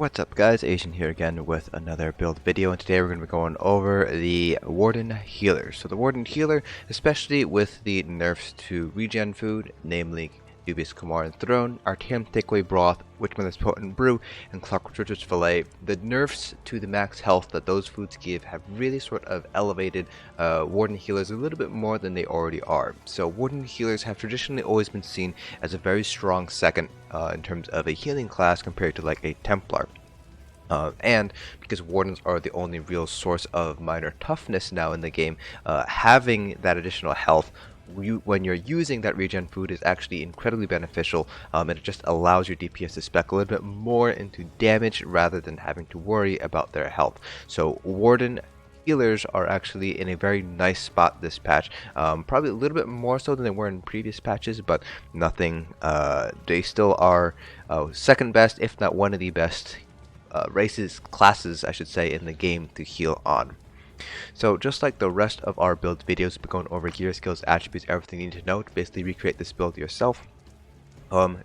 What's up guys, Asian here again with another build video, and today we're going to be going over the Warden Healer. So the Warden Healer, especially with the nerfs to regen food, namely Dubious Kumar and Throne, Artaeum Takeaway Broth, Witchmother's Potent Brew, and Clockwork Richard's Fillet, the nerfs to the max health that those foods give have really sort of elevated Warden Healers a little bit more than they already are. So Warden Healers have traditionally always been seen as a very strong second in terms of a healing class compared to like a Templar. And because Wardens are the only real source of minor toughness now in the game, having that additional health when you're using that regen food is actually incredibly beneficial, and it just allows your DPS to spec a little bit more into damage rather than having to worry about their health. So Warden Healers are actually in a very nice spot this patch, probably a little bit more so than they were in previous patches, but nothing, they still are second best, if not one of the best classes I should say, in the game to heal on. So just like the rest of our build videos, we're going over gear, skills, attributes, everything you need to know to basically recreate this build yourself.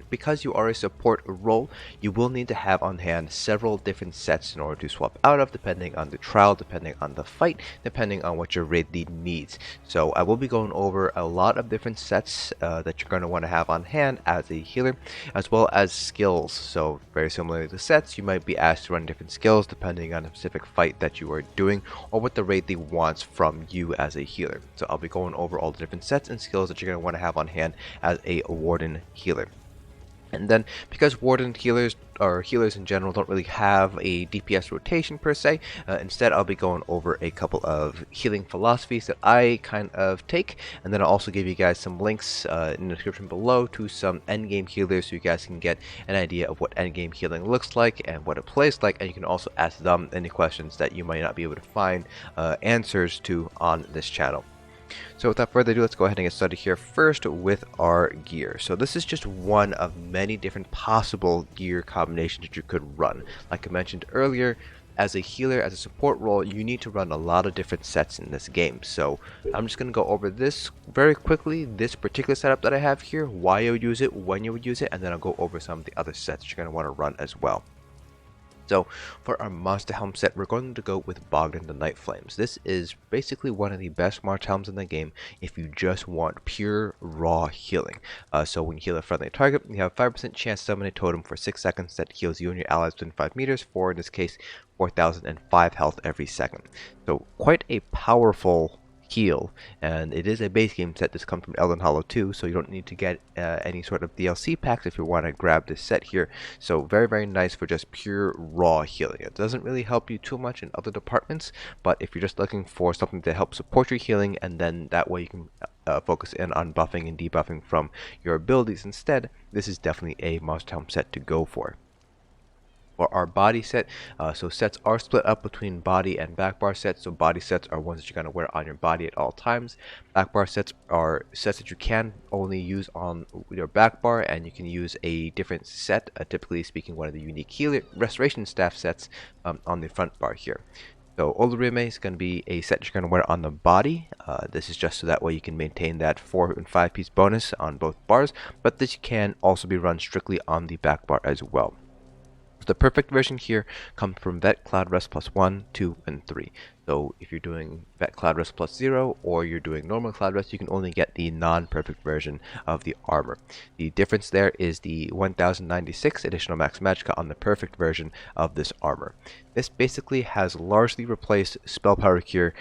Because you are a support role, you will need to have on hand several different sets in order to swap out of, depending on the trial, depending on the fight, depending on what your raid lead needs. So I will be going over a lot of different sets that you're going to want to have on hand as a healer, as well as skills. So very similar to sets, you might be asked to run different skills depending on a specific fight that you are doing or what the raid lead wants from you as a healer. So I'll be going over all the different sets and skills that you're going to want to have on hand as a Warden Healer. And then, because Warden Healers, or healers in general, don't really have a DPS rotation per se, instead I'll be going over a couple of healing philosophies that I kind of take, and then I'll also give you guys some links in the description below to some endgame healers so you guys can get an idea of what endgame healing looks like and what it plays like, and you can also ask them any questions that you might not be able to find answers to on this channel. So without further ado, let's go ahead and get started here first with our gear. So this is just one of many different possible gear combinations that you could run. Like I mentioned earlier, as a healer, as a support role, you need to run a lot of different sets in this game. So I'm just going to go over this very quickly, this particular setup that I have here, why you would use it, when you would use it, and then I'll go over some of the other sets you're going to want to run as well. So for our Monster Helm set, we're going to go with Bogdan the Night Flames. This is basically one of the best Monster Helms in the game if you just want pure raw healing. So when you heal a friendly target, you have a 5% chance to summon a totem for 6 seconds that heals you and your allies within 5 meters for, in this case, 4,005 health every second. So quite a powerful heal, and it is a base game set. This comes from Elden Hollow 2, so you don't need to get any sort of DLC packs if you want to grab this set here. So very nice for just pure raw healing. It doesn't really help you too much in other departments, but if you're just looking for something to help support your healing, and then that way you can focus in on buffing and debuffing from your abilities instead, this is definitely a Monster Helm set to go for. For our body set, so sets are split up between body and backbar sets. So body sets are ones that you're going to wear on your body at all times. Backbar sets are sets that you can only use on your backbar, and you can use a different set, typically speaking one of the unique healer restoration staff sets on the front bar here. So Olorime is going to be a set you're going to wear on the body. This is just so that way you can maintain that 4 and 5 piece bonus on both bars, but this can also be run strictly on the backbar as well. The perfect version here comes from Vet Cloud Rest plus 1, 2, and 3. So if you're doing Vet Cloud Rest plus 0 or you're doing normal Cloud Rest, you can only get the non-perfect version of the armor. The difference there is the 1096 additional max magicka on the perfect version of this armor. This basically has largely replaced Spell Power Cure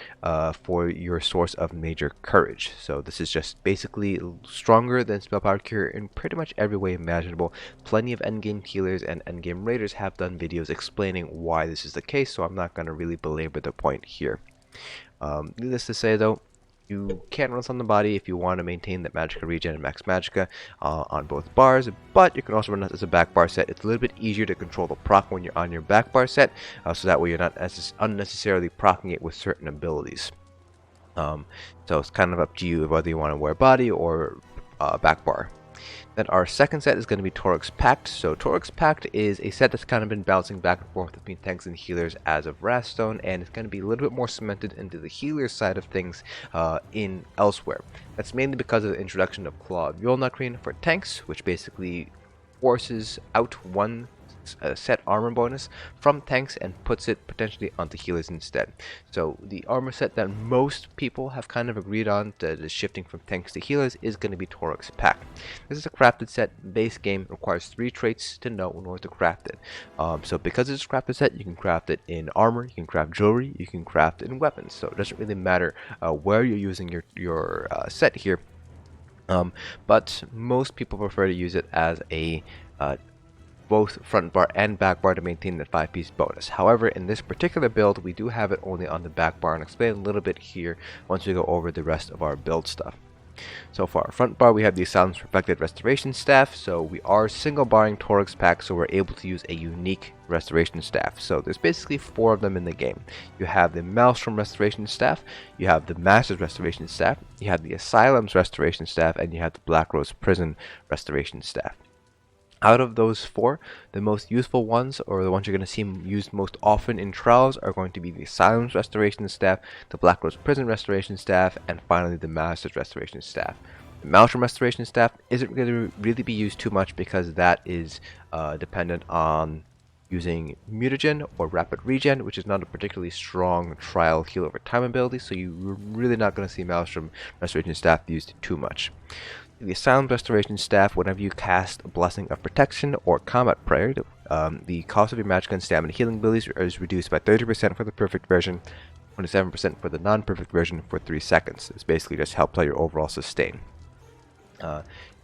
for your source of major courage. So this is just basically stronger than Spell Power Cure in pretty much every way imaginable. Plenty of endgame healers and endgame raiders have done videos explaining why this is the case, so I'm not going to really belabor the point here. Needless to say though, you can run this on the body if you want to maintain that magicka regen and max magicka on both bars, but you can also run this as a back bar set. It's a little bit easier to control the proc when you're on your back bar set, so that way you're not unnecessarily proccing it with certain abilities. So it's kind of up to you whether you want to wear body or back bar. Then our second set is going to be Torug's Pact. So Torug's Pact is a set that's kind of been bouncing back and forth between tanks and healers as of Resto, and it's going to be a little bit more cemented into the healer side of things in Elsweyr. That's mainly because of the introduction of Claw of Yolnahkriin for tanks, which basically forces out one set armor bonus from tanks and puts it potentially onto healers instead. So the armor set that most people have kind of agreed on, the shifting from tanks to healers, is going to be Torug's pack. This is a crafted set. Base game requires 3 traits to know in order to craft it. So because it's a crafted set, you can craft it in armor, you can craft jewelry, you can craft it in weapons. So it doesn't really matter where you're using your set here. But most people prefer to use it as a both front bar and back bar to maintain that 5-piece bonus. However, in this particular build, we do have it only on the back bar, and I'll explain a little bit here once we go over the rest of our build stuff. So for our front bar, we have the Asylum Restoration Staff. So we are single barring Torug's pack, so we're able to use a unique restoration staff. So there's basically 4 of them in the game. You have the Maelstrom Restoration Staff, you have the Master's Restoration Staff, you have the Asylum's Restoration Staff, and you have the Black Rose Prison Restoration Staff. Out of those 4, the most useful ones, or the ones you're going to see used most often in trials, are going to be the Asylum's Restoration Staff, the Black Rose Prison Restoration Staff, and finally the Master's Restoration Staff. The Maelstrom Restoration Staff isn't going to really be used too much because that is dependent on using mutagen or rapid regen, which is not a particularly strong trial heal over time ability, so you're really not going to see Maelstrom Restoration Staff used too much. The Asylum Restoration Staff, whenever you cast a Blessing of Protection or Combat Prayer, the cost of your magic and stamina healing abilities is reduced by 30% for the perfect version, 27% for the non-perfect version for 3 seconds. This basically just helps out your overall sustain.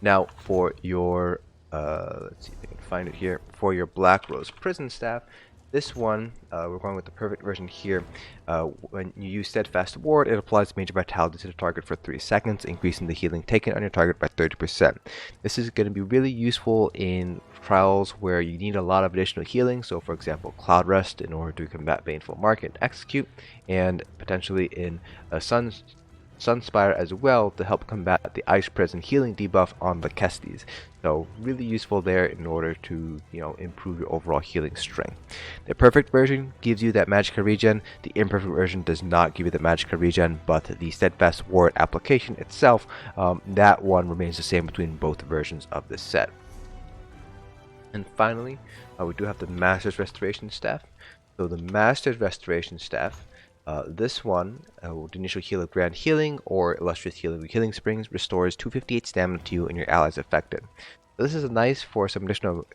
Now for your, let's see if I can find it here, for your Black Rose Prison Staff, this one, we're going with the perfect version here. When you use Steadfast Ward, it applies Major Vitality to the target for 3 seconds, increasing the healing taken on your target by 30%. This is going to be really useful in trials where you need a lot of additional healing. So, for example, Cloud Rest in order to combat Baneful Mark and Execute, and potentially in Sunspire as well to help combat the Ice Prison healing debuff on the Kestis. So really useful there in order to, improve your overall healing strength. The perfect version gives you that magicka regen. The imperfect version does not give you the magicka regen, but the Steadfast Ward application itself, that one remains the same between both versions of this set. And finally, we do have the Master's Restoration Staff. So the Master's Restoration Staff, this one, with initial heal of Grand Healing or Illustrious Healing with Healing Springs, restores 258 stamina to you and your allies affected. So this is nice for some additional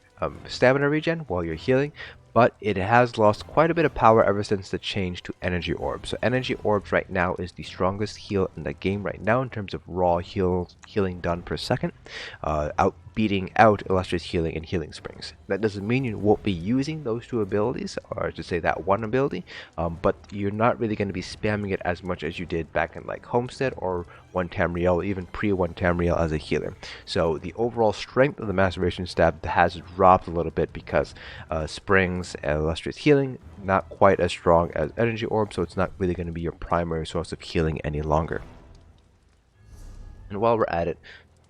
stamina regen while you're healing, but it has lost quite a bit of power ever since the change to Energy Orbs. So Energy Orbs right now is the strongest heal in the game right now in terms of raw healing done per second, beating out Illustrious Healing and Healing Springs. That doesn't mean you won't be using those 2 abilities, or to say that one ability, but you're not really going to be spamming it as much as you did back in like Homestead or 1 Tamriel, even pre-1 Tamriel as a healer. So the overall strength of the Restoration Staff has dropped a little bit because Springs and Illustrious Healing not quite as strong as Energy Orb, so it's not really going to be your primary source of healing any longer. And while we're at it,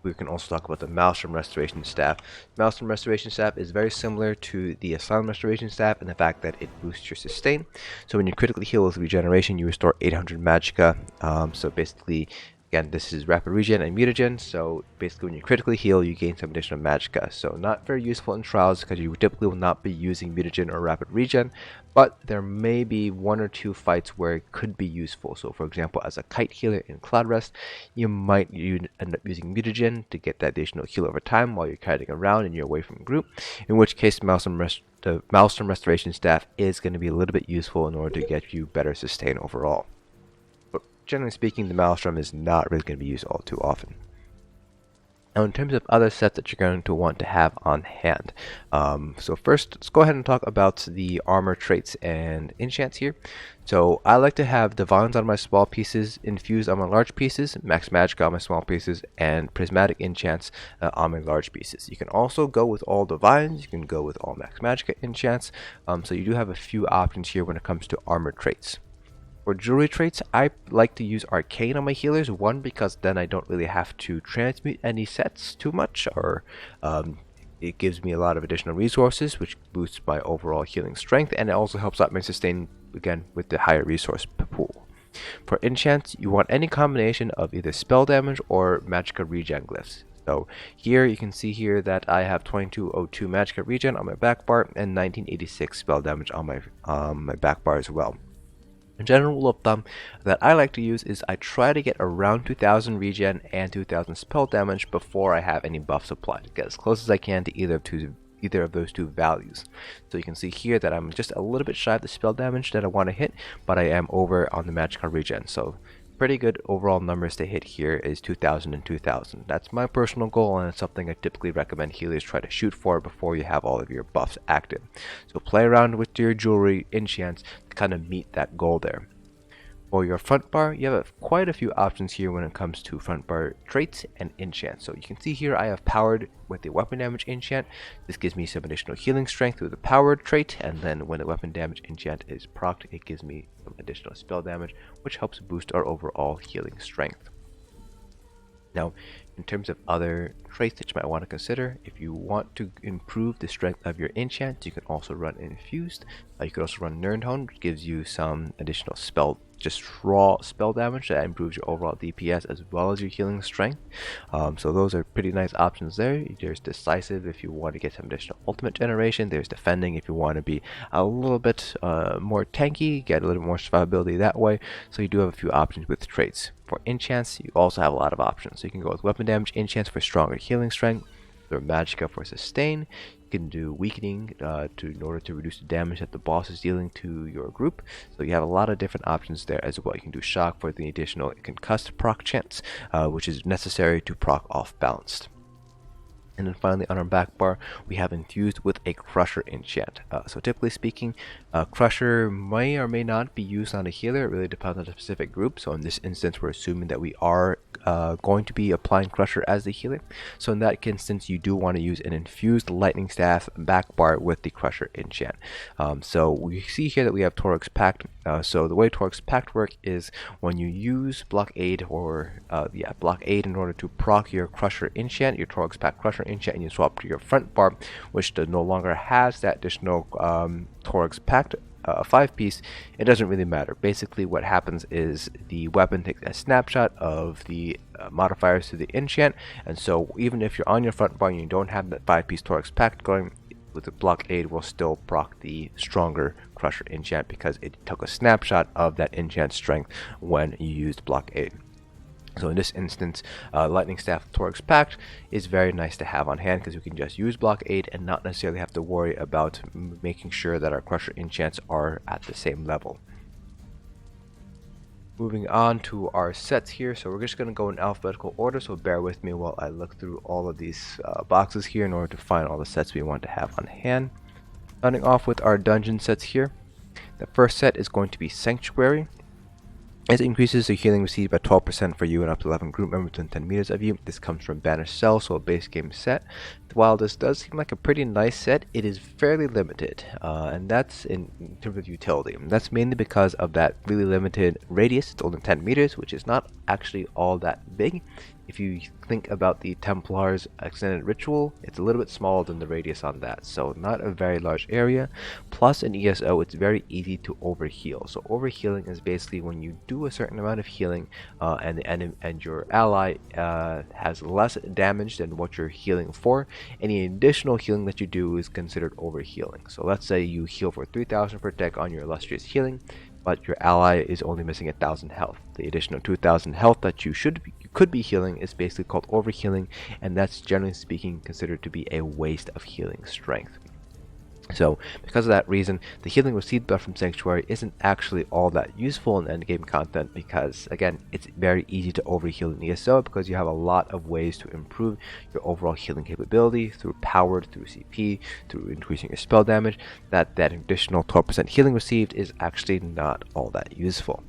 we can also talk about the Maelstrom Restoration Staff. Maelstrom Restoration Staff is very similar to the Asylum Restoration Staff in the fact that it boosts your sustain. So when you critically heal with regeneration, you restore 800 magicka. So basically, again, this is rapid regen and mutagen. So basically, when you critically heal, you gain some additional magicka. So not very useful in trials because you typically will not be using mutagen or rapid regen. But there may be 1 or 2 fights where it could be useful. So for example, as a kite healer in Cloud Rest, you might end up using mutagen to get that additional heal over time while you're kiting around and you're away from group. In which case, the Maelstrom Restoration Staff is going to be a little bit useful in order to get you better sustain overall. But generally speaking, the Maelstrom is not really going to be used all too often. Now, in terms of other sets that you're going to want to have on hand, so first, let's go ahead and talk about the armor traits and enchants here. So I like to have Divines on my small pieces, Infused on my large pieces, Max Magic on my small pieces, and Prismatic enchants on my large pieces. You can also go with all Divines, you can go with all Max Magic enchants, so you do have a few options here when it comes to armor traits. For jewelry traits, I like to use Arcane on my healers. One, because then I don't really have to transmute any sets too much, or it gives me a lot of additional resources, which boosts my overall healing strength, and it also helps out my sustain, again, with the higher resource pool. For enchants, you want any combination of either spell damage or magicka regen glyphs. So here you can see here that I have 2202 magic regen on my back bar and 1986 spell damage on my back bar as well. A general rule of thumb that I like to use is I try to get around 2000 regen and 2000 spell damage before I have any buffs applied, to get as close as I can to either of those two values. So you can see here that I'm just a little bit shy of the spell damage that I want to hit, but I am over on the magic regen. So pretty good overall numbers to hit here is 2000 and 2000. That's my personal goal, and it's something I typically recommend healers try to shoot for before you have all of your buffs active. So play around with your jewelry enchants to kind of meet that goal there. For your front bar, you have quite a few options here when it comes to front bar traits and enchants. So you can see here I have powered with the weapon damage enchant. This gives me some additional healing strength with the powered trait, and then when the weapon damage enchant is procced, it gives me some additional spell damage, which helps boost our overall healing strength. Now, in terms of other traits that you might want to consider, if you want to improve the strength of your enchant, you can also run Infused. You could also run Nirn, which gives you some additional just raw spell damage that improves your overall DPS as well as your healing strength. So those are pretty nice options there. There's Decisive if you want to get some additional ultimate generation. There's Defending if you want to be a little bit more tanky, get a little more survivability that way. So you do have a few options with traits. For enchants, you also have a lot of options. So you can go with weapon damage enchants for stronger healing strength, or Magicka for sustain. You can do weakening in order to reduce the damage that the boss is dealing to your group. So you have a lot of different options there as well. You can do shock for the additional concussed proc chance, which is necessary to proc off balanced. And then finally on our back bar, we have Infused with a Crusher enchant. So typically speaking, Crusher may or may not be used on a healer. It really depends on the specific group. So in this instance, we're assuming that we are going to be applying Crusher as the healer. So in that instance, you do want to use an Infused Lightning Staff back bar with the Crusher enchant. So we see here that we have Torug's Pact. So the way Torug's Pact works is when you use Blockade or Blockade in order to proc your Crusher enchant, your Torug's Pact Crusher enchant, and you swap to your front bar, which no longer has that additional Torug's Pact 5-piece, it doesn't really matter. Basically what happens is the weapon takes a snapshot of the modifiers to the enchant, and so even if you're on your front bar and you don't have that 5-piece Torug's Pact going, with the Blockade will still proc the stronger Crusher enchant because it took a snapshot of that enchant strength when you used Blockade. So in this instance, Lightning Staff Torug's Pact is very nice to have on hand because we can just use Blockade and not necessarily have to worry about making sure that our Crusher enchants are at the same level. Moving on to our sets here, so we're just going to go in alphabetical order, so bear with me while I look through all of these boxes here in order to find all the sets we want to have on hand. Starting off with our dungeon sets here, the first set is going to be Sanctuary. It increases the healing received by 12% for you and up to 11 group members within 10 meters of you. This comes from Banished Cell, so a base game set. While this does seem like a pretty nice set, it is fairly limited, and that's in terms of utility. And that's mainly because of that really limited radius. It's only 10 meters, which is not actually all that big. If you think about the Templar's extended ritual, it's a little bit smaller than the radius on that, so not a very large area. Plus in ESO, it's very easy to overheal. So overhealing is basically when you do a certain amount of healing and your ally has less damage than what you're healing for. Any additional healing that you do is considered overhealing. So let's say you heal for 3000 per deck on your illustrious healing, but your ally is only missing 1000 health. The additional 2000 health that you could be healing is basically called overhealing, and that's generally speaking considered to be a waste of healing strength. So because of that reason, the healing received buff from Sanctuary isn't actually all that useful in endgame content because, again, it's very easy to overheal in ESO because you have a lot of ways to improve your overall healing capability through powered, through CP, through increasing your spell damage. That additional 12% healing received is actually not all that useful.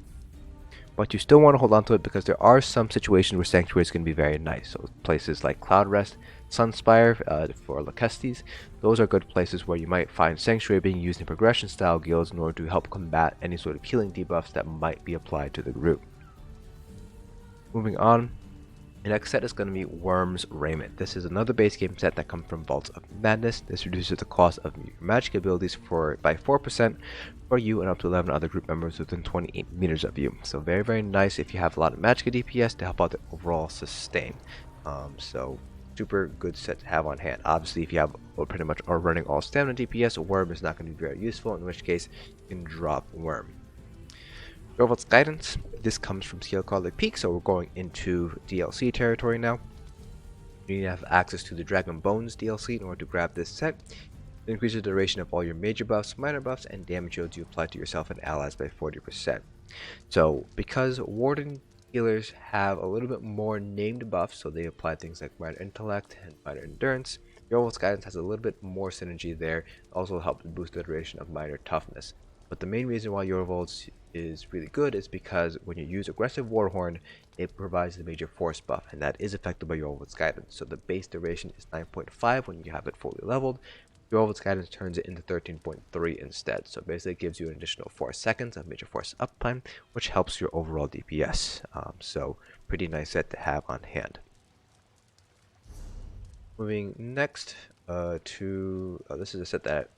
But you still want to hold on to it because there are some situations where Sanctuaries can be very nice. So places like Cloud Rest, Sunspire for Lacustes, those are good places where you might find Sanctuary being used in progression style guilds in order to help combat any sort of healing debuffs that might be applied to the group. Moving on, the next set is going to be Worm's Raiment. This is another base game set that comes from Vaults of Madness. This reduces the cost of your magic abilities by 4% for you and up to 11 other group members within 28 meters of you. So very, very nice if you have a lot of magic DPS to help out the overall sustain. So super good set to have on hand. Obviously, if you have pretty much are running all stamina DPS, Worm is not going to be very useful, in which case you can drop Worm. Jorvuld's Guidance. This comes from Skill Caller Peak, so we're going into DLC territory now. You need to have access to the Dragon Bones DLC in order to grab this set. It increases the duration of all your major buffs, minor buffs, and damage shields you apply to yourself and allies by 40%. So, because Warden healers have a little bit more named buffs, so they apply things like minor intellect and minor endurance, Jorvuld's Guidance has a little bit more synergy there, also helps boost the duration of minor toughness. But the main reason why Jorvuld's is really good is because when you use aggressive Warhorn, it provides the major force buff, and that is affected by Jorvuld's Guidance. So the base duration is 9.5 when you have it fully leveled. Jorvuld's Guidance turns it into 13.3 instead, so basically it gives you an additional 4 seconds of major force uptime, which helps your overall DPS. So pretty nice set to have on hand. Moving next this is a set that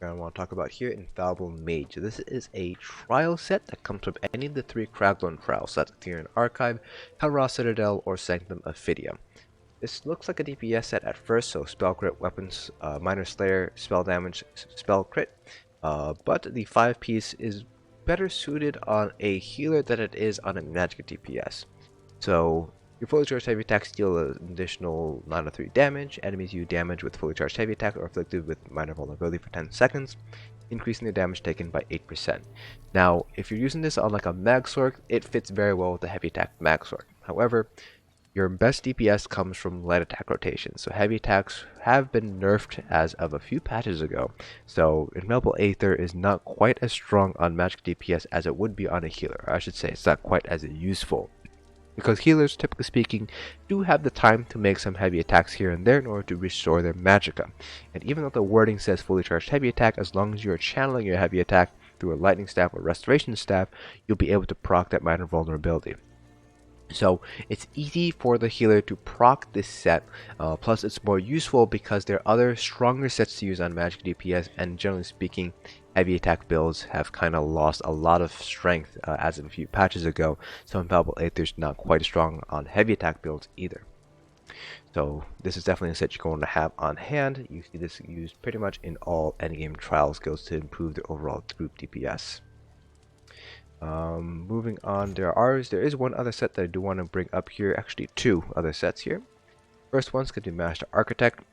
I want to talk about here, Infallible Mage. This is a trial set that comes from any of the 3 Kraglorn trials, that's Nirn Archive, Helra Citadel, or Sanctum of Phidia. This looks like a DPS set at first, so spell crit, weapons, minor slayer, spell damage, spell crit, but the 5-piece is better suited on a healer than it is on a magic DPS. So your fully charged heavy attacks deal an additional 9 or 3 damage. Enemies you damage with fully charged heavy attack are afflicted with minor vulnerability for 10 seconds, increasing the damage taken by 8%. Now, if you're using this on like a mag sword, it fits very well with the heavy attack mag sword. However, your best DPS comes from light attack rotation, so heavy attacks have been nerfed as of a few patches ago, so Infallible Aether is not quite as strong on magic DPS as it would be on a healer. Or I should say it's not quite as useful, because healers, typically speaking, do have the time to make some heavy attacks here and there in order to restore their magicka. And even though the wording says fully charged heavy attack, as long as you're channeling your heavy attack through a lightning staff or restoration staff, you'll be able to proc that minor vulnerability. So it's easy for the healer to proc this set, plus it's more useful because there are other stronger sets to use on magic DPS, and generally speaking, heavy attack builds have kind of lost a lot of strength as of a few patches ago, so Infallible Aether is not quite as strong on heavy attack builds either. So this is definitely a set you're going to have on hand. You see this used pretty much in all endgame trials guilds to improve the overall group DPS. Moving on, there is one other set that I do want to bring up here, actually 2 other sets here. First one's going to be Master Architect.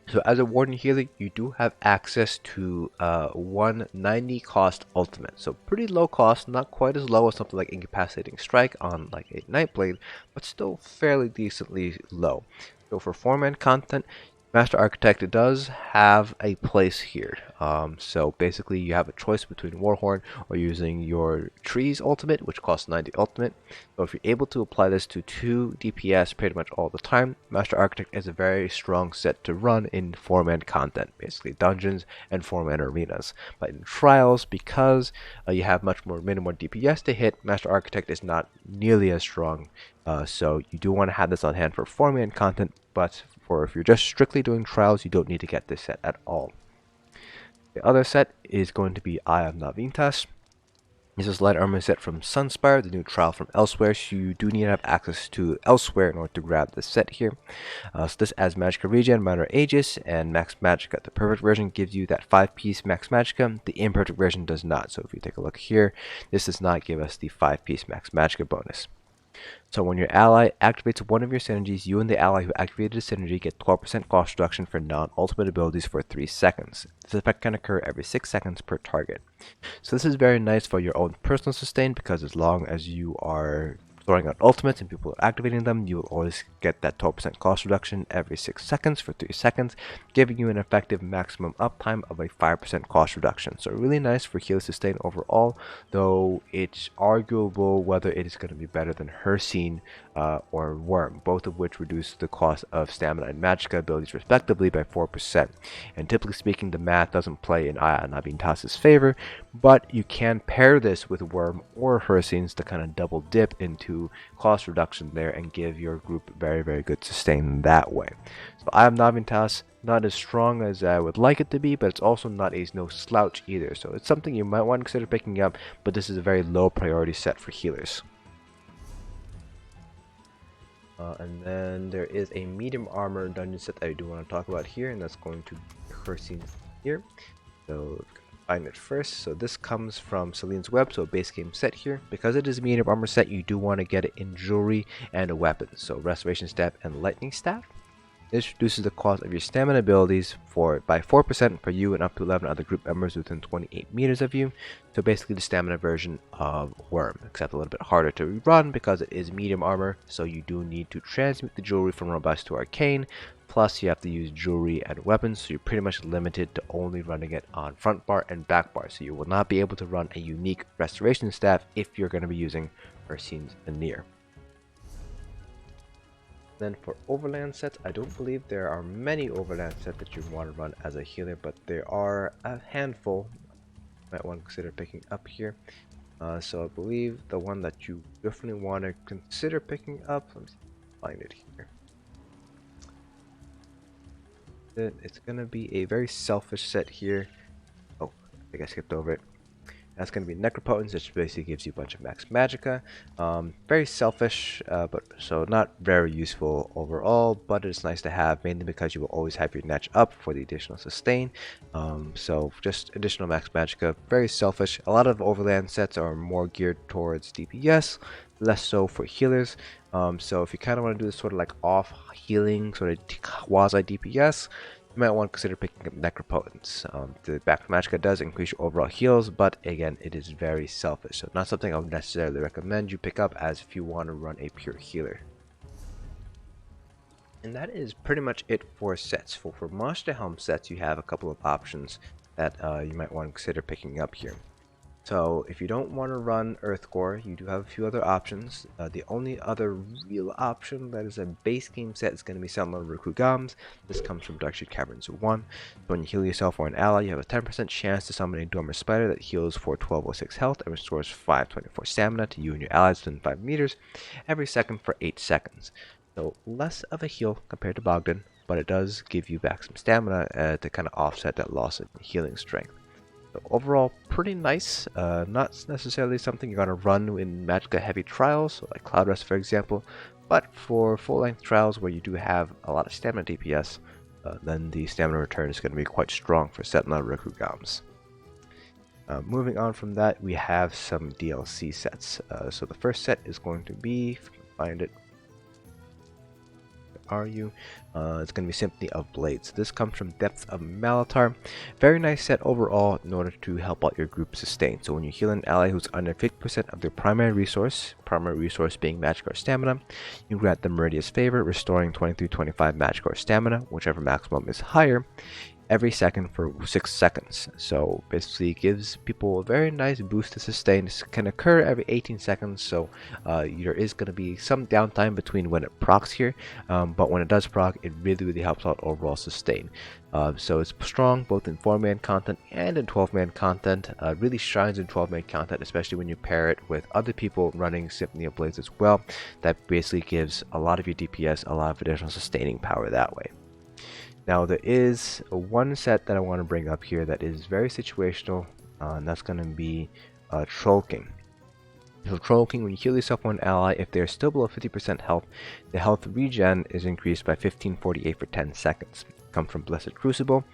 So as a Warden healer, you do have access to 190 cost ultimate. So pretty low cost, not quite as low as something like Incapacitating Strike on like a Nightblade, but still fairly decently low. So for 4-man content, Master Architect does have a place here. So basically you have a choice between Warhorn or using your Trees ultimate, which costs 90 ultimate. So if you're able to apply this to 2 DPS pretty much all the time, Master Architect is a very strong set to run in 4-man content, basically dungeons and 4-man arenas. But in trials, because you have many more DPS to hit, Master Architect is not nearly as strong. So you do want to have this on hand for 4-man content, but if you're just strictly doing trials, you don't need to get this set at all. The other set is going to be Eye of Nahviintaas. This is light armor set from Sunspire, the new trial from Elsweyr, so you do need to have access to Elsweyr in order to grab this set here. So this adds Magicka Regen, Minor Aegis, and Max Magicka. The perfect version gives you that 5-piece Max Magicka, the imperfect version does not. So if you take a look here, this does not give us the 5-piece Max Magicka bonus. So when your ally activates one of your synergies, you and the ally who activated the synergy get 12% cost reduction for non-ultimate abilities for 3 seconds. This effect can occur every 6 seconds per target. So this is very nice for your own personal sustain, because as long as you are throwing out ultimates and people are activating them, you will always get that 12% cost reduction every 6 seconds for 3 seconds, giving you an effective maximum uptime of a 5% cost reduction. So really nice for heal sustain overall, though it's arguable whether it is going to be better than Hircine or Worm, both of which reduce the cost of stamina and magicka abilities respectively by 4%. And typically speaking, the math doesn't play in Nahviintaas' favor, but you can pair this with Worm or Hircines to kind of double dip into cost reduction there and give your group very, very good sustain that way. So I am Nahviintaas, not as strong as I would like it to be, but it's also not no slouch either. So it's something you might want to consider picking up, but this is a very low priority set for healers. And then there is a medium armor dungeon set that I do want to talk about here, and that's going to be Cursing here. So find it first. So this comes from Celine's Web, so a base game set here. Because it is a medium armor set, you do want to get it in jewelry and a weapon. So Restoration Staff and Lightning Staff. This reduces the cost of your stamina abilities by 4% for you and up to 11 other group members within 28 meters of you. So basically the stamina version of Worm, except a little bit harder to run because it is medium armor. So you do need to transmute the jewelry from robust to arcane. Plus you have to use jewelry and weapons, so you're pretty much limited to only running it on front bar and back bar. So you will not be able to run a unique restoration staff if you're going to be using Ursine's Veneer. Then for overland sets, I don't believe there are many overland sets that you want to run as a healer, but there are a handful you might want to consider picking up here. So I believe the one that you definitely want to consider picking up, let me find it here. It's going to be a very selfish set here. Oh, I think I skipped over it. That's going to be Necropotence, which basically gives you a bunch of max magicka. Very selfish, but so not very useful overall, but it's nice to have, mainly because you will always have your Netch up for the additional sustain. So just additional max magicka, very selfish. A lot of overland sets are more geared towards DPS, less so for healers. So if you kind of want to do this sort of like off healing, sort of quasi DPS, you might want to consider picking up Necropotence. The back magicka does increase your overall heals, but again, it is very selfish, so not something I would necessarily recommend you pick up as if you want to run a pure healer. And that is pretty much it for sets. For Monster Helm sets, you have a couple of options that you might want to consider picking up here. So if you don't want to run Earthgore, you do have a few other options. The only other real option that is a base game set is going to be Rkugamz. This comes from Darkshade Caverns 1. So when you heal yourself or an ally, you have a 10% chance to summon a Dormer Spider that heals for 1206 health and restores 524 stamina to you and your allies within 5 meters every second for 8 seconds. So less of a heal compared to Bogdan, but it does give you back some stamina to kind of offset that loss in healing strength. So overall, pretty nice. Not necessarily something you're going to run in magicka heavy trials, so like Cloud Rest for example, but for full-length trials where you do have a lot of stamina DPS, then the stamina return is going to be quite strong for Sentinel Rkugamz. Moving on from that, we have some DLC sets. So the first set is going to be, if you can find it, it's going to be Symphony of Blades. This comes from Depths of Malatar. Very nice set overall in order to help out your group sustain. So when you heal an ally who's under 50% of their primary resource being magic or stamina, you grant them Meridia's Favor, restoring 23-25 magic or stamina, whichever maximum is higher, every second for 6 seconds. So basically it gives people a very nice boost to sustain. This can occur every 18 seconds, so there is going to be some downtime between when it procs here, but when it does proc, it really helps out overall sustain. So it's strong both in 4-man content and in 12-man content. Really shines in 12-man content, especially when you pair it with other people running Symphony of Blades as well. That basically gives a lot of your DPS a lot of additional sustaining power that way. Now there is one set that I want to bring up here that is very situational, and that's going to be Troll King. So Troll King, when you heal yourself or an ally, if they're still below 50% health, the health regen is increased by 1548 for 10 seconds. It comes from Blessed Crucible,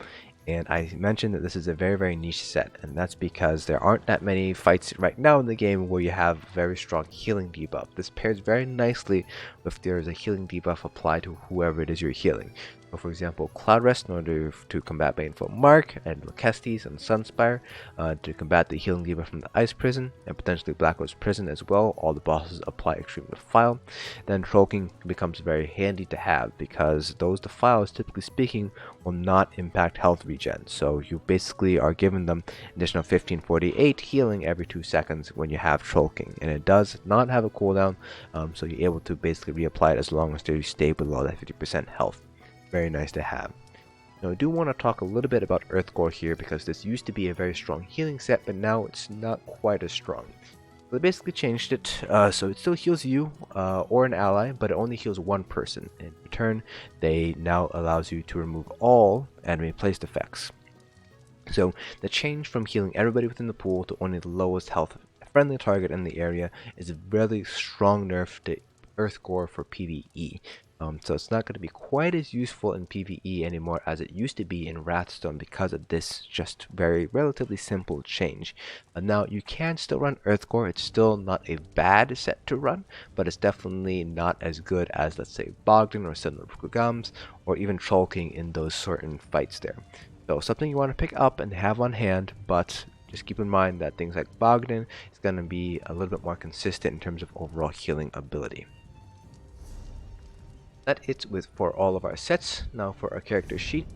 and I mentioned that this is a very niche set, and that's because there aren't that many fights right now in the game where you have very strong healing debuff. This pairs very nicely if there is a healing debuff applied to whoever it is you're healing. So for example, Cloud Rest in order to combat Baneful Mark, and Kestis and Sunspire to combat the healing debuff from the Ice Prison, and potentially Black Rose Prison as well. All the bosses apply Extreme Defile. Then Troll King becomes very handy to have because those defiles, typically speaking, will not impact health regen. So you basically are giving them additional 1548 healing every 2 seconds when you have Troll King, and it does not have a cooldown, so you're able to basically reapply it as long as they stay below that 50% health. Very nice to have. Now I do want to talk a little bit about Earthgore here because this used to be a very strong healing set, but now it's not quite as strong. So they basically changed it, so it still heals you or an ally, but it only heals one person. In return, they now allows you to remove all enemy placed effects. So the change from healing everybody within the pool to only the lowest health friendly target in the area is a really strong nerf to Earthgore for PvE. So it's not going to be quite as useful in PvE anymore as it used to be in Wrathstone because of this just very relatively simple change. Now you can still run Earthgore. It's still not a bad set to run, but it's definitely not as good as, let's say, Bogdan or Rkugamz, or even Troll King in those certain fights there. So something you want to pick up and have on hand, but just keep in mind that things like Bogdan is going to be a little bit more consistent in terms of overall healing ability. That it's with for all of our sets. Now for our character sheet.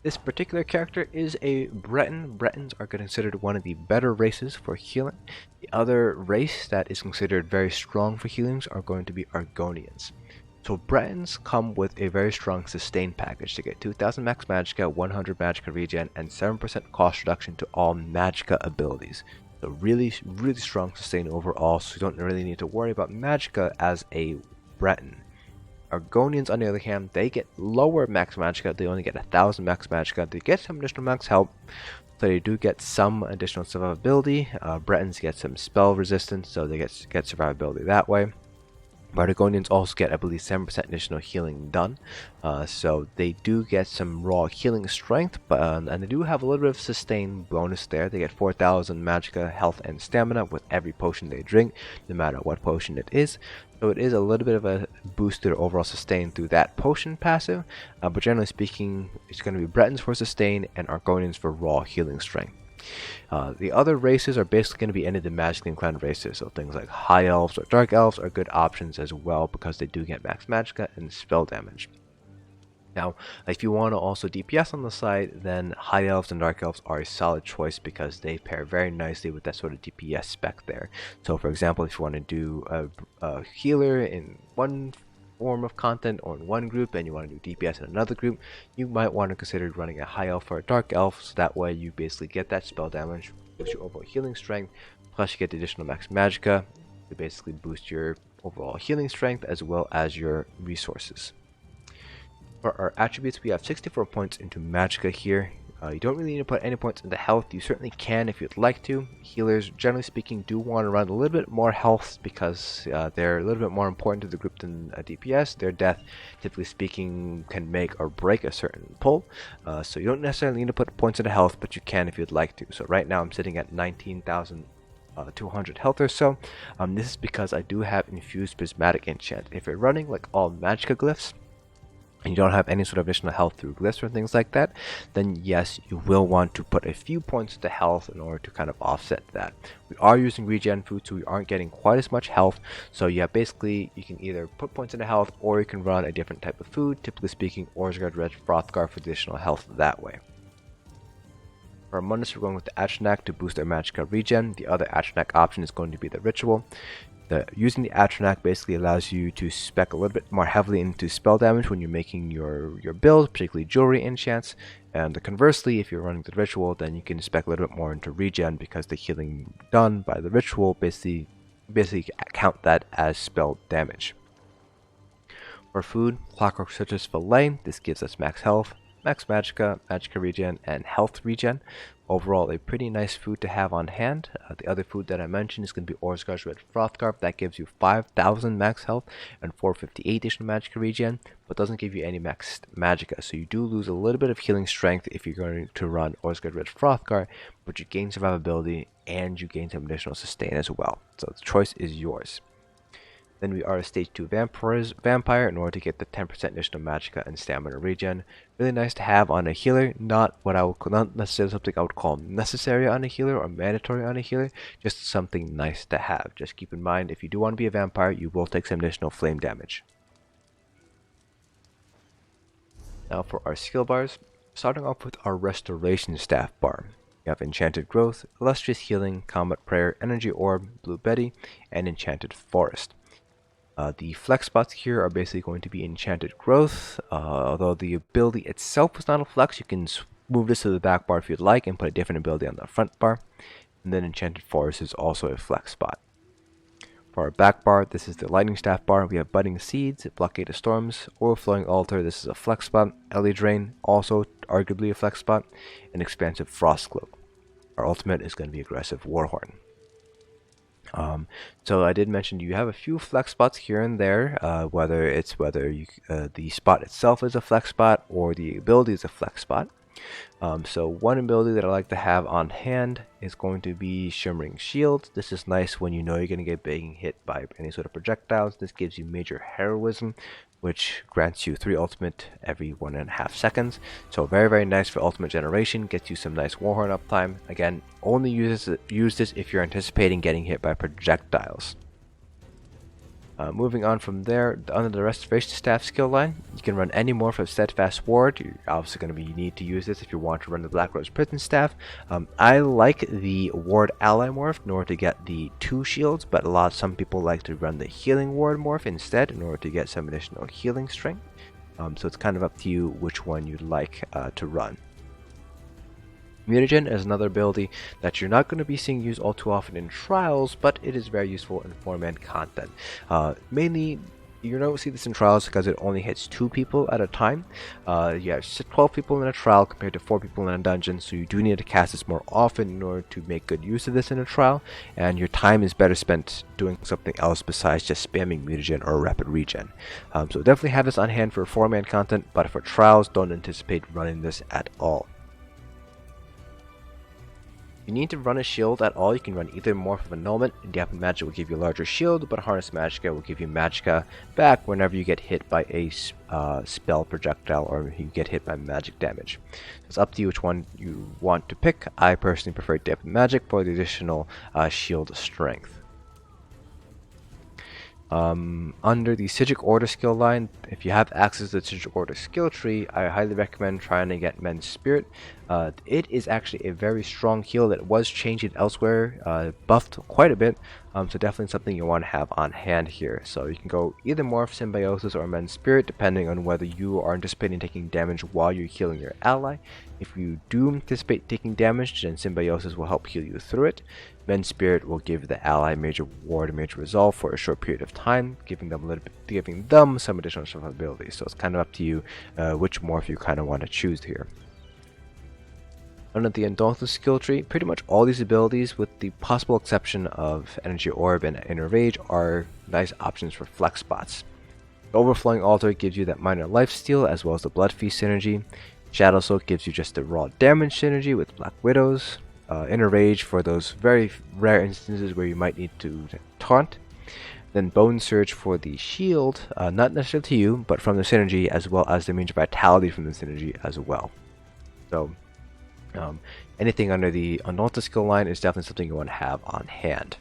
This particular character is a Breton. Bretons are considered one of the better races for healing. The other race that is considered very strong for healings are going to be Argonians. So Bretons come with a very strong sustain package to get 2000 max magicka, 100 magicka regen, and 7% cost reduction to all magicka abilities. So really strong sustain overall, so you don't really need to worry about magicka as a Breton. Argonians, on the other hand, they get lower max magicka. They only get 1000 max magicka. They get some additional max health, so they do get some additional survivability. Bretons get some spell resistance, so they get survivability that way. But Argonians also get, I believe, 7% additional healing done, so they do get some raw healing strength, but and they do have a little bit of sustain bonus there. They get 4000 magicka, health, and stamina with every potion they drink, no matter what potion it is. So it is a little bit of a boost to their overall sustain through that potion passive, but generally speaking, it's going to be Bretons for sustain and Argonians for raw healing strength. The other races are basically going to be any of the magically inclined races, so things like High Elves or Dark Elves are good options as well because they do get max magicka and spell damage. Now, if you want to also DPS on the side, then High Elves and Dark Elves are a solid choice because they pair very nicely with that sort of DPS spec there. So for example, if you want to do a healer in one form of content or in one group and you want to do DPS in another group, you might want to consider running a High Elf or a Dark Elf, so that way you basically get that spell damage, boost your overall healing strength, plus you get the additional max magicka to basically boost your overall healing strength as well as your resources. For our attributes, we have 64 points into magicka here. You don't really need to put any points into health. You certainly can if you'd like to. Healers, generally speaking, do want to run a little bit more health because they're a little bit more important to the group than DPS. Their death, typically speaking, can make or break a certain pull. So you don't necessarily need to put points into health, but you can if you'd like to. So right now I'm sitting at 19,200 health or so. This is because I do have Infused Prismatic enchant. If you're running like all magicka glyphs, and you don't have any sort of additional health through glyphs or things like that, then yes, you will want to put a few points to health in order to kind of offset that. We are using regen food, so we aren't getting quite as much health. So yeah, basically you can either put points into health or you can run a different type of food, typically speaking Orzgard Red Frothgar for additional health that way. For our Mundus, we're going with the Atronach to boost our magicka regen. The other Atronach option is going to be the Ritual. Using the Atronach basically allows you to spec a little bit more heavily into spell damage when you're making your build, particularly jewelry enchants. And conversely, if you're running the Ritual, then you can spec a little bit more into regen because the healing done by the Ritual basically count that as spell damage. For food, Clockwork Citrus Fillet. This gives us max health, max magicka, magicka regen, and health regen. Overall, a pretty nice food to have on hand. The other food that I mentioned is going to be Orzgard Red Frothgar. That gives you 5,000 max health and 458 additional magicka regen, but doesn't give you any max magicka. So you do lose a little bit of healing strength if you're going to run Orzgard Red Frothgar, but you gain survivability and you gain some additional sustain as well. So the choice is yours. Then we are a stage 2 vampire in order to get the 10% additional magicka and stamina regen. Really nice to have on a healer, not necessarily something I would call necessary on a healer or mandatory on a healer, just something nice to have. Just keep in mind, if you do want to be a vampire, you will take some additional flame damage. Now for our skill bars, starting off with our Restoration Staff bar. You have Enchanted Growth, Illustrious Healing, Combat Prayer, Energy Orb, Blue Betty, and Enchanted Forest. The flex spots here are basically going to be Enchanted Growth. Although the ability itself is not a flex, you can move this to the back bar if you'd like and put a different ability on the front bar. And then Enchanted Forest is also a flex spot. For our back bar, this is the Lightning Staff bar. We have Budding Seeds, Blockade of Storms, Overflowing Altar. This is a flex spot. Ellie Drain, also arguably a flex spot. And Expansive Frost Cloak. Our ultimate is going to be Aggressive Warhorn. So I did mention you have a few flex spots here and there, whether the spot itself is a flex spot or the ability is a flex spot. So one ability that I like to have on hand is going to be Shimmering Shield. This is nice when you know you're going to get being hit by any sort of projectiles. This gives you major heroism, which grants you 3 ultimate every 1.5 seconds. So very nice for ultimate generation, gets you some nice Warhorn uptime. Again, only use this if you're anticipating getting hit by projectiles. Moving on from there, under the Restoration Staff skill line, you can run any morph of Steadfast Ward. You're obviously going to need to use this if you want to run the Black Rose Prison Staff. I like the Ward Ally morph in order to get the 2 shields, but some people like to run the Healing Ward morph instead in order to get some additional healing strength. So it's kind of up to you which one you'd like to run. Mutagen is another ability that you're not going to be seeing used all too often in trials, but it is very useful in 4-man content. Mainly, you don't see this in trials because it only hits 2 people at a time. You have 12 people in a trial compared to 4 people in a dungeon, so you do need to cast this more often in order to make good use of this in a trial, and your time is better spent doing something else besides just spamming mutagen or rapid regen. So definitely have this on hand for 4-man content, but for trials, don't anticipate running this at all. If you need to run a shield at all, you can run either Morph of Annulment. Diapon Magic will give you a larger shield, but Harness Magicka will give you Magicka back whenever you get hit by a spell projectile or you get hit by magic damage. It's up to you which one you want to pick. I personally prefer Diapon Magic for the additional shield strength. Under the Psijic Order skill line, if you have access to the Psijic Order skill tree, I highly recommend trying to get Men's Spirit. It is actually a very strong heal that was changed in Elsweyr, buffed quite a bit, so definitely something you want to have on hand here. So you can go either Morph, Symbiosis, or Men's Spirit, depending on whether you are anticipating taking damage while you're healing your ally. If you do anticipate taking damage, then Symbiosis will help heal you through it. Men's Spirit will give the ally major ward and major resolve for a short period of time, giving them some additional survivability. So it's kind of up to you which morph you kind of want to choose here. Under the Indulgence skill tree, pretty much all these abilities, with the possible exception of Energy Orb and Inner Rage, are nice options for flex spots. The Overflowing Altar gives you that minor lifesteal as well as the Blood Feast synergy. Shadow Soak gives you just the raw damage synergy with Black Widows. Inner Rage for those very rare instances where you might need to taunt. Then Bone Surge for the shield, not necessarily to you, but from the synergy, as well as the Major Vitality from the synergy as well. So anything under the Unalta skill line is definitely something you want to have on hand.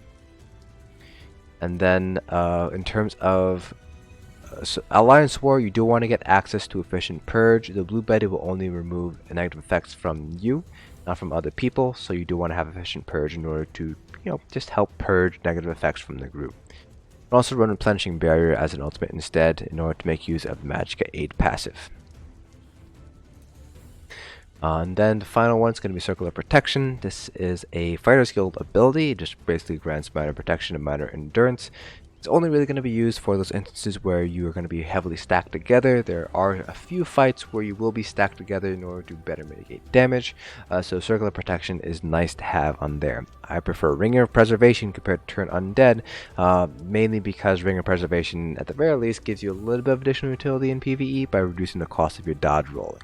And then in terms of Alliance War, you do want to get access to Efficient Purge. The Blue Betty will only remove negative effects from you, not from other people, so you do want to have Efficient Purge in order to, just help purge negative effects from the group. You can also run Replenishing Barrier as an ultimate instead in order to make use of Magicka 8 passive. And then the final one is going to be Circle of Protection. This is a Fighter's Guild ability. It just basically grants minor protection and minor endurance. It's only really going to be used for those instances where you are going to be heavily stacked together. There are a few fights where you will be stacked together in order to better mitigate damage. So Circle of Protection is nice to have on there. I prefer Ringer of Preservation compared to Turn Undead, mainly because Ringer of Preservation at the very least gives you a little bit of additional utility in PvE by reducing the cost of your dodge rolling.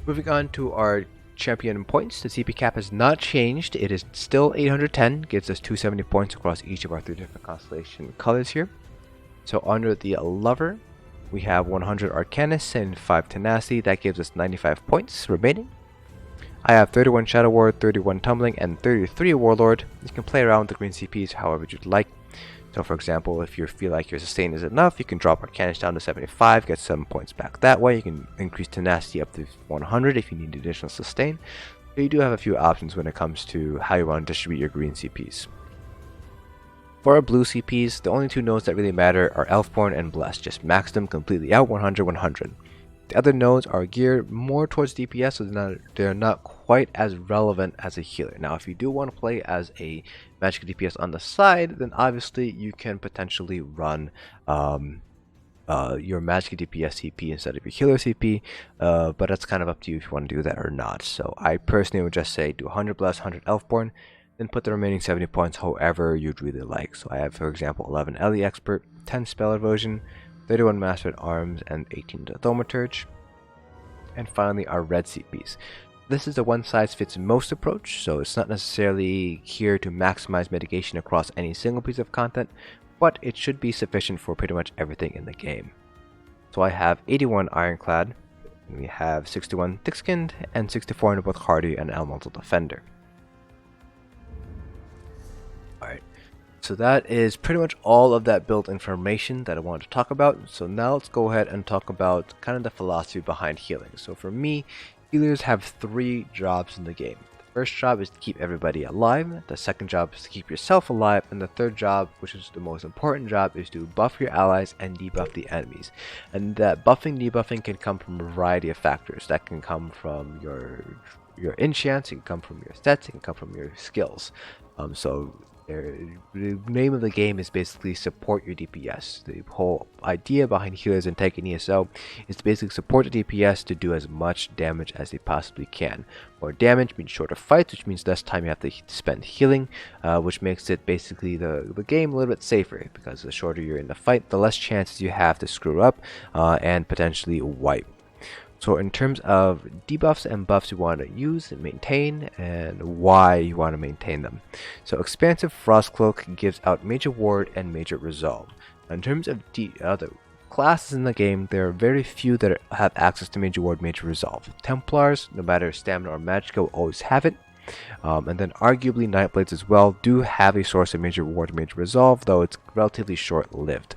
Moving on to our champion points, the CP cap has not changed. It is still 810, gives us 270 points across each of our 3 different constellation colors here. So under the Lover, we have 100 Arcanus and 5 Tenacity. That gives us 95 points remaining. I have 31 Shadow Ward, 31 Tumbling, and 33 Warlord. You can play around with the green CPs however you'd like. So for example, if you feel like your sustain is enough, you can drop Arcanus down to 75, get some points back that way. You can increase Tenacity up to 100 if you need additional sustain. So you do have a few options when it comes to how you want to distribute your green CPs. For our blue CPs, the only 2 nodes that really matter are Elfborn and Blessed. Just max them completely out, 100, 100. The other nodes are geared more towards DPS, so they're not quite as relevant as a healer. Now, if you do want to play as a Magic DPS on the side, then obviously you can potentially run your Magic DPS CP instead of your healer CP, but that's kind of up to you if you want to do that or not. So I personally would just say do 100 Blessed, 100 Elfborn. Then put the remaining 70 points however you'd really like. So I have, for example, 11 Ellie Expert, 10 Spell Erosion, 31 Master at Arms, and 18 to Thaumaturge. And finally, our red seed piece. This is a one-size-fits-most approach, so it's not necessarily here to maximize mitigation across any single piece of content, but it should be sufficient for pretty much everything in the game. So I have 81 Ironclad, and we have 61 Thick-Skinned, and 64 in both Hardy and Elemental Defender. Alright, so that is pretty much all of that build information that I wanted to talk about. So now let's go ahead and talk about kind of the philosophy behind healing. So for me, healers have 3 jobs in the game. The first job is to keep everybody alive, the second job is to keep yourself alive, and the third job, which is the most important job, is to buff your allies and debuff the enemies. And that buffing, debuffing can come from a variety of factors. That can come from your enchants, it can come from your stats, it can come from your skills. The name of the game is basically support your DPS. The whole idea behind healers and tank in ESO is to basically support the DPS to do as much damage as they possibly can. More damage means shorter fights, which means less time you have to spend healing, which makes it basically the game a little bit safer, because the shorter you're in the fight, the less chances you have to screw up and potentially wipe. So in terms of debuffs and buffs you want to use and maintain, and why you want to maintain them. So Expansive Frostcloak gives out Major Ward and Major Resolve. In terms of other classes in the game, there are very few that have access to Major Ward, Major Resolve. Templars, no matter stamina or magic, will always have it. And then arguably Nightblades as well do have a source of Major Ward and Major Resolve, though it's relatively short-lived.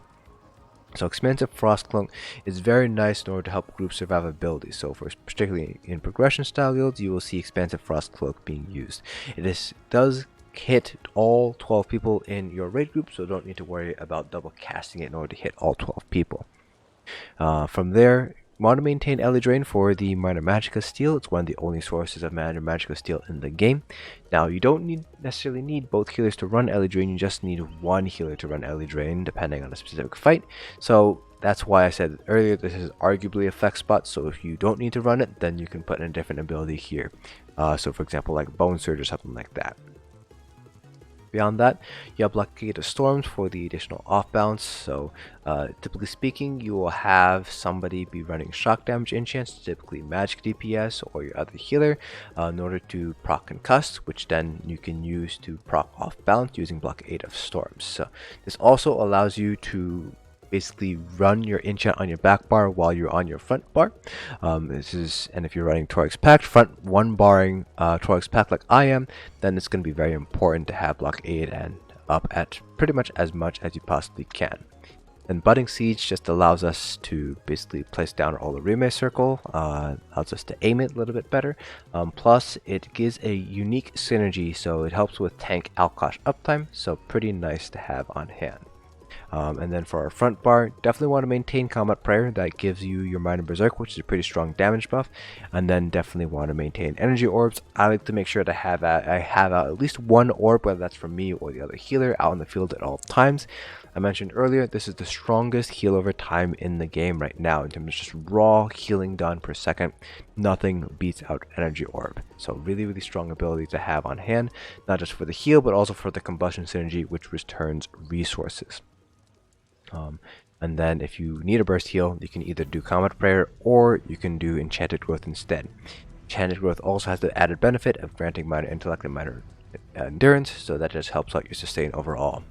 So Expansive Frostcloak is very nice in order to help group survivability. So for particularly in progression style guilds, you will see Expansive Frostcloak being used. It does hit all 12 people in your raid group, so don't need to worry about double casting it in order to hit all 12 people. From there, want to maintain Ellie Drain for the Minor Magicka Steel. It's one of the only sources of Minor Magicka Steel in the game. Now, you don't necessarily need both healers to run Ellie Drain, you just need one healer to run Ellie Drain, depending on a specific fight. So that's why I said earlier this is arguably a flex spot, so if you don't need to run it, then you can put in a different ability here. So for example, like Bone Surge or something like that. Beyond that, you have Blockade of Storms for the additional off balance. So typically speaking, you will have somebody be running shock damage enchants, typically magic DPS or your other healer, in order to proc Concuss, which then you can use to proc off balance using Blockade of Storms. So this also allows you to basically run your enchant on your back bar while you're on your front bar. And if you're running Torug's Pact, front one barring Torug's Pact like I am, then it's going to be very important to have Blockade and up at pretty much as you possibly can. And Budding Siege just allows us to basically place down our Olorime circle, allows us to aim it a little bit better. Plus, it gives a unique synergy, so it helps with tank Alkosh uptime, so pretty nice to have on hand. And then for our front bar, definitely want to maintain Combat Prayer. That gives you your Minor Berserk, which is a pretty strong damage buff. And then definitely want to maintain Energy Orbs. I like to make sure that I have at least one orb, whether that's from me or the other healer, out in the field at all times. I mentioned earlier, this is the strongest heal over time in the game right now. In terms of just raw healing done per second, nothing beats out Energy Orb. So really, really strong ability to have on hand, not just for the heal, but also for the combustion synergy, which returns resources. And then if you need a burst heal, you can either do Combat Prayer or you can do Enchanted Growth instead. Enchanted Growth also has the added benefit of granting minor intellect and minor endurance, so that just helps out your sustain overall.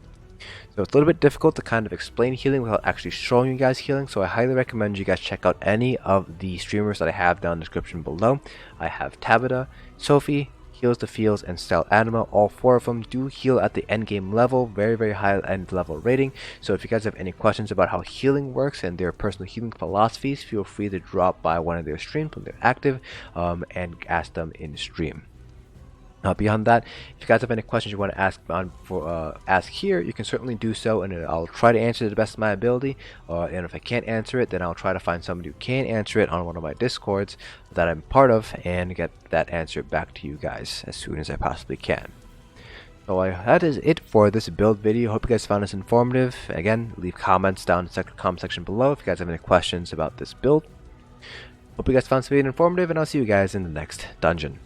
So it's a little bit difficult to kind of explain healing without actually showing you guys healing, so I highly recommend you guys check out any of the streamers that I have down in the description below. I have Tabata, Sophie, Heals the Fields, and Style Anima. All 4 of them do heal at the end game level, very high end level rating. So if you guys have any questions about how healing works and their personal healing philosophies, feel free to drop by one of their streams when they're active and ask them in stream. Beyond that, if you guys have any questions you want to ask here, you can certainly do so, and I'll try to answer to the best of my ability. And if I can't answer it, then I'll try to find somebody who can answer it on one of my discords that I'm part of and get that answer back to you guys as soon as I possibly can. So that is it for this build video. Hope you guys found this informative. Again, leave comments down in the comment section below if you guys have any questions about this build. Hope you guys found this video informative, and I'll see you guys in the next dungeon.